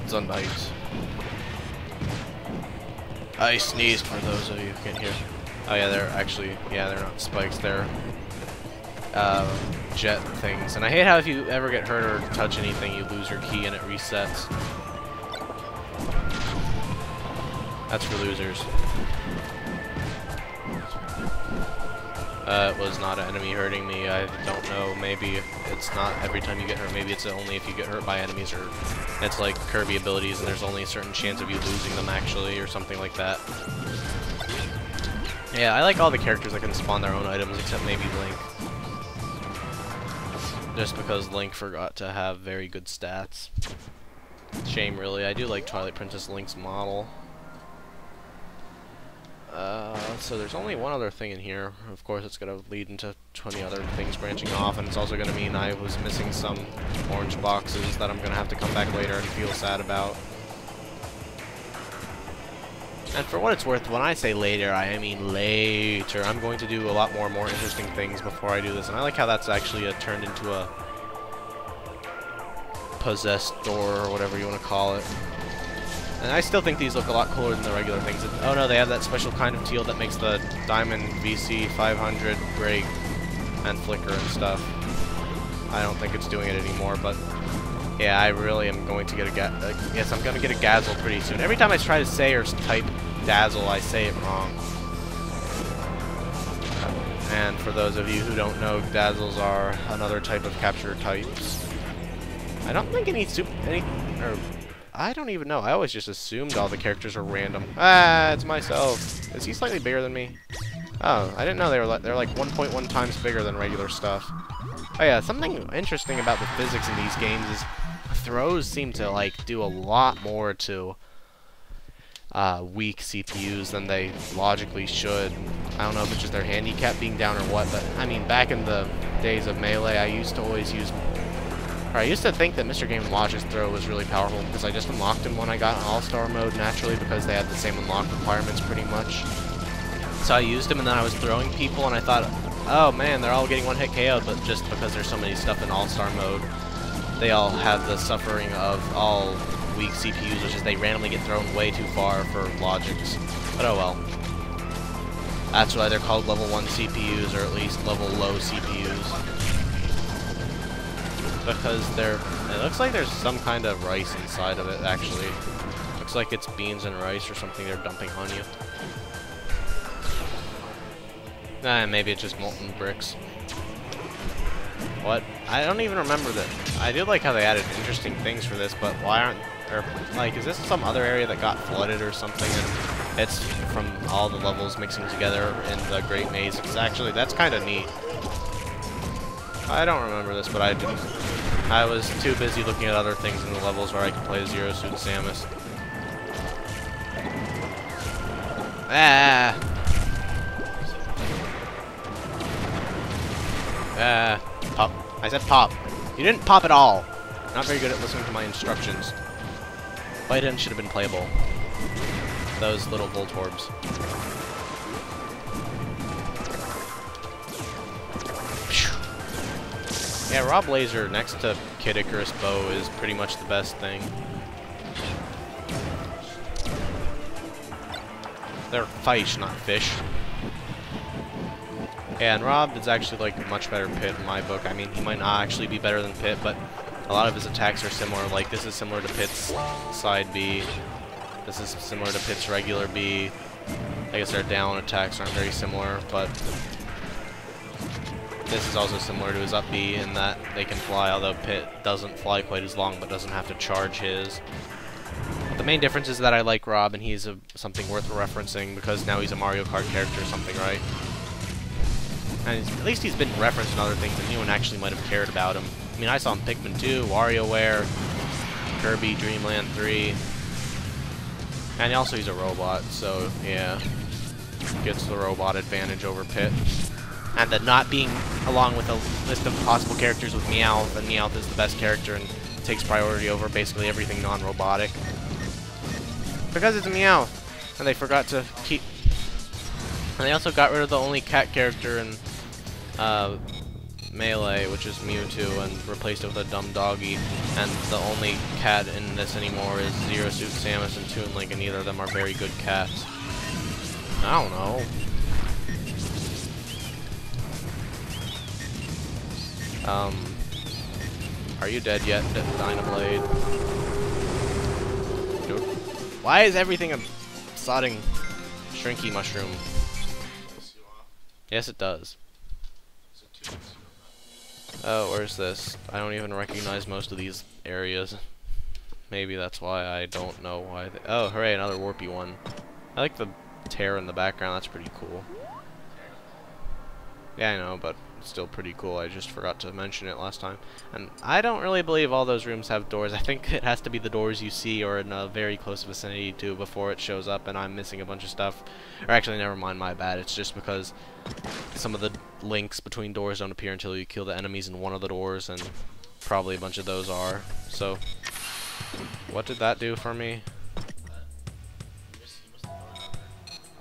builds on knights. I sneezed for those of you who can't hear. Oh yeah, they're actually, yeah, they're not spikes, they're jet things. And I hate how if you ever get hurt or touch anything, you lose your key and it resets. That's for losers. It was not an enemy hurting me. I don't know. Maybe it's not every time you get hurt. Maybe it's only if you get hurt by enemies, or it's like Kirby abilities and there's only a certain chance of you losing them actually, or something like that. Yeah, I like all the characters that can spawn their own items except maybe Link. Just because Link forgot to have very good stats. Shame, really. I do like Twilight Princess Link's model. So there's only one other thing in here. Of course, it's going to lead into 20 other things branching off, and it's also going to mean I was missing some orange boxes that I'm going to have to come back later and feel sad about. And for what it's worth, when I say later, I mean later. I'm going to do a lot more interesting things before I do this, and I like how that's actually turned into a possessed door, or whatever you want to call it. And I still think these look a lot cooler than the regular things. Oh no, they have that special kind of teal that makes the Diamond VC 500 break and flicker and stuff. I don't think it's doing it anymore, but yeah, I really am going to get a yes, I'm going to get a Dazzle pretty soon. Every time I try to say or type Dazzle, I say it wrong. And for those of you who don't know, Dazzles are another type of capture types. I don't think I don't even know. I always just assumed all the characters are random. Ah, it's myself. Is he slightly bigger than me? Oh, I didn't know they're like 1.1 times bigger than regular stuff. Oh yeah, something interesting about the physics in these games is throws seem to like do a lot more to weak CPUs than they logically should. I don't know if it's just their handicap being down or what, but I mean, back in the days of Melee, I used to think that Mr. Game & Watch's throw was really powerful because I just unlocked him when I got in All-Star mode naturally because they had the same unlock requirements pretty much. So I used him and then I was throwing people and I thought, oh man, they're all getting one-hit KO'd, but just because there's so many stuff in All-Star mode, they all have the suffering of all weak CPUs, which is they randomly get thrown way too far for logics. But oh well. That's why they're called level 1 CPUs, or at least level low CPUs. Because it looks like there's some kind of rice inside of it, actually. Looks like it's beans and rice or something they're dumping on you. Maybe it's just molten bricks. What? I don't even remember that. I do like how they added interesting things for this, but why aren't there, like, is this some other area that got flooded or something, and it's from all the levels mixing together in the Great Maze? It's actually, that's kind of neat. I don't remember this, but I didn't. I was too busy looking at other things in the levels where I could play Zero Suit Samus. Ah! Pop. I said pop. You didn't pop at all. Not very good at listening to my instructions. Biden should have been playable. Those little Voltorbs. Yeah, Raw Blazer next to Kid Icarus Bow is pretty much the best thing. They're fish, not fish. Yeah, and Rob is actually like a much better Pit in my book. I mean, he might not actually be better than Pit, but a lot of his attacks are similar. Like, this is similar to Pit's side B. This is similar to Pit's regular B. I guess their down attacks aren't very similar, but this is also similar to his up B in that they can fly, although Pit doesn't fly quite as long, but doesn't have to charge his. The main difference is that I like Rob, and he's something worth referencing, because now he's a Mario Kart character or something, right? And at least he's been referenced in other things, and anyone actually might have cared about him. I mean, I saw him Pikmin 2, WarioWare, Kirby, Dreamland 3, and also he's a robot, so yeah, gets the robot advantage over Pit. And the not being along with a list of possible characters with Meowth, and Meowth is the best character and takes priority over basically everything non-robotic. Because it's Meowth, and they forgot to keep... And they also got rid of the only cat character in Melee, which is Mewtwo, and replaced it with a dumb doggy. And the only cat in this anymore is Zero Suit Samus and Toon Link, and neither of them are very good cats. I don't know. Are you dead yet, Dynablade? Nope. Why is everything a sodding shrinky mushroom? Yes, it does. Oh, where's this? I don't even recognize most of these areas. Maybe that's why I don't know why. Oh, hooray, another warpy one. I like the tear in the background. That's pretty cool. Yeah, I know, but it's still pretty cool. I just forgot to mention it last time. And I don't really believe all those rooms have doors. I think it has to be the doors you see or in a very close vicinity to before it shows up, and I'm missing a bunch of stuff. Or actually, never mind, my bad. It's just because some of the links between doors don't appear until you kill the enemies in one of the doors, and probably a bunch of those are. So, what did that do for me?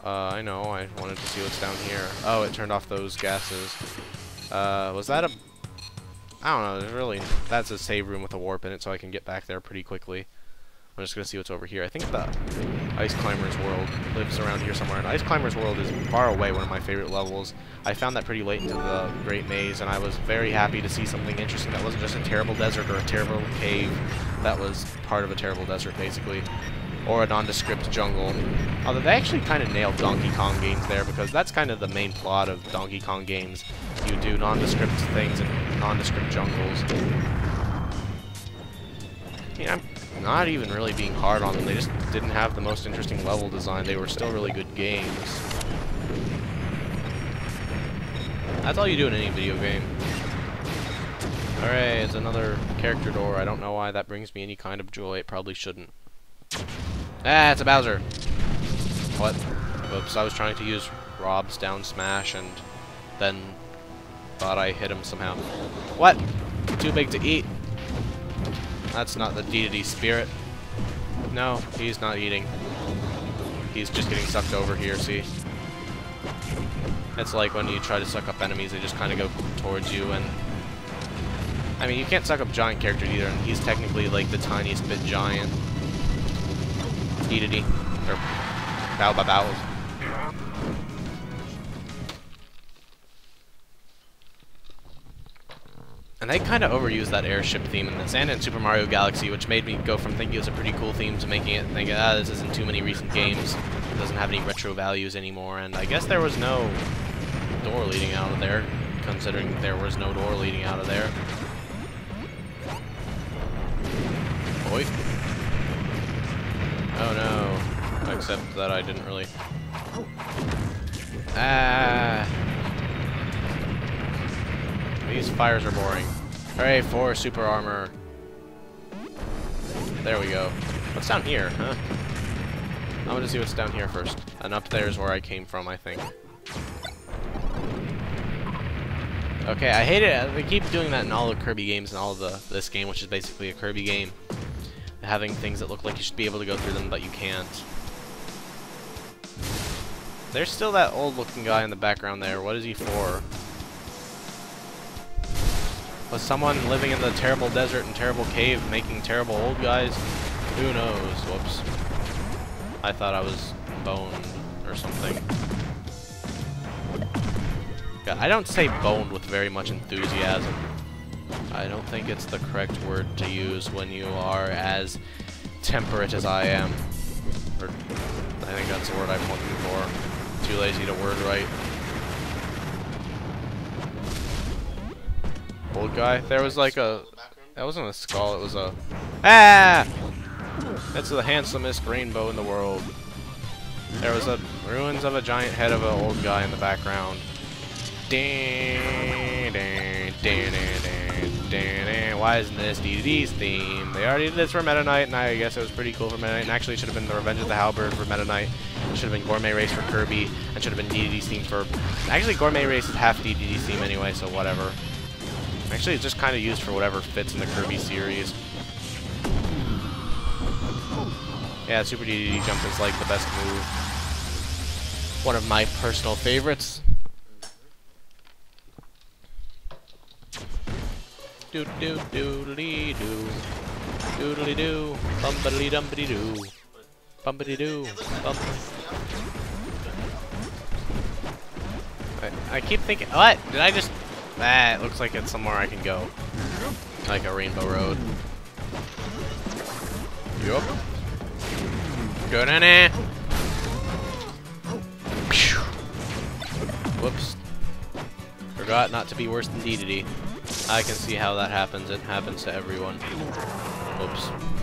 I know, I wanted to see what's down here. Oh, it turned off those gases. Was that a... I don't know, there's really... That's a save room with a warp in it, so I can get back there pretty quickly. I'm just gonna see what's over here. I think the Ice Climber's World lives around here somewhere, and Ice Climber's World is far away, one of my favorite levels. I found that pretty late into the Great Maze, and I was very happy to see something interesting that wasn't just a terrible desert or a terrible cave. That was part of a terrible desert, basically. Or a nondescript jungle. Although they actually kind of nailed Donkey Kong games there, because that's kind of the main plot of Donkey Kong games. You do nondescript things in nondescript jungles. I mean, I'm not even really being hard on them. They just didn't have the most interesting level design. They were still really good games. That's all you do in any video game. Alright, it's another character door. I don't know why that brings me any kind of joy. It probably shouldn't. Ah, it's a Bowser. What? Whoops, I was trying to use Rob's down smash and then thought I hit him somehow. What? Too big to eat. That's not the Dedede spirit. No, he's not eating. He's just getting sucked over here, see? It's like when you try to suck up enemies, they just kind of go towards you, and... I mean, you can't suck up giant characters either, and he's technically like the tiniest bit giant. Dedede. Or Bow Bow Bows. And they kind of overused that airship theme in this and in Super Mario Galaxy, which made me go from thinking it was a pretty cool theme to making it think, ah, this isn't too many recent games. It doesn't have any retro values anymore. And I guess there was no door leading out of there, considering there was no door leading out of there. Boy. Oh no. Except that I didn't really... Ah. These fires are boring. Hooray for super armor. There we go. What's down here, huh? I want to see what's down here first. And up there is where I came from, I think. Okay, I hate it. They keep doing that in all the Kirby games and all of this game, which is basically a Kirby game. Having things that look like you should be able to go through them, but you can't. There's still that old-looking guy in the background there. What is he for? Was someone living in the terrible desert and terrible cave making terrible old guys? Who knows? Whoops. I thought I was boned or something. God, I don't say boned with very much enthusiasm. I don't think it's the correct word to use when you are as temperate as I am. Or, I think that's the word I'm looking for. Too lazy to word right. Old guy? There was like a... That wasn't a skull, it was a... Ah! That's the handsomest rainbow in the world. There was a ruins of a giant head of an old guy in the background. Why isn't this Dedede's theme? They already did this for Meta Knight, and I guess it was pretty cool for Meta Knight. And actually, it should have been the Revenge of the Halberd for Meta Knight. It should have been Gourmet Race for Kirby. And should have been Dedede's theme for... Actually, Gourmet Race is half Dedede's theme anyway, so whatever. Actually, it's just kind of used for whatever fits in the Kirby series. Yeah, Super Dedede Jump is like the best move. One of my personal favorites. doo doo doodly doo. Doodly doo. Bumbly dumbly doo. Bumbly doo. Bum. I keep thinking. What? Did I just. Ah, it looks like it's somewhere I can go. Like a rainbow road. Yup. Good in it. Whoops. Forgot not to be worse than DDD. I can see how that happens. It happens to everyone. Whoops.